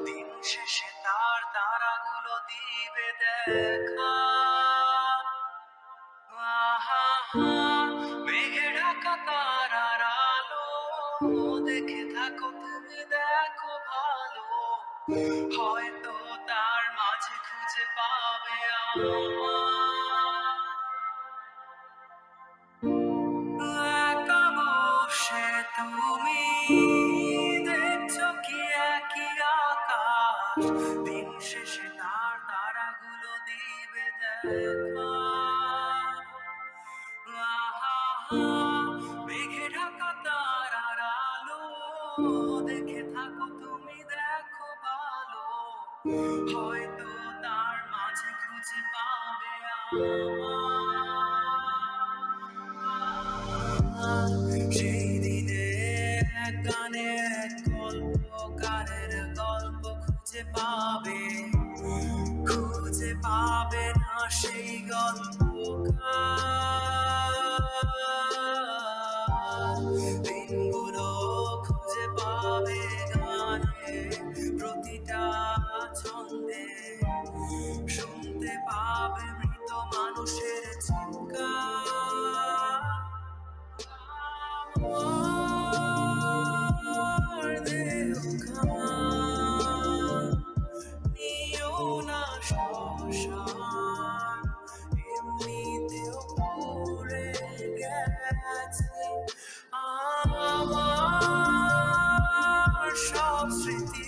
দিন শেষে তার তারাগুলো দিবে দেখা। আহা হা, মেঘে ঢাকা তারার আলো, দেখে থাকো তুমি দেখো ভালো, হয়তো তার মাঝে খুঁজে পাবে একা বসে তুমি দেখছো কি একই আকাশ, দিন শেষে তার তারাগুলো দিবে দেখা। আহা হা, মেঘে ঢাকা তারার আলো, দেখে থাকো তুমি দেখো ভালো, হয়তো তার মাঝে খুঁজে পাবে সেই দিনে এক গানে এক গল্পকারের গল্প খুঁজে পাবে, খুঁজে পাবে না সেই গল্পকার। দিনগুলো খুঁজে পাবে গানে, প্রতিটা ছন্দে শুনতে পাবে মৃত মানুষের চিৎকার। আমার দেহখানা নিও না শ্মশান, এমনিতেও পড়ে গেছে আমার সব স্মৃতি।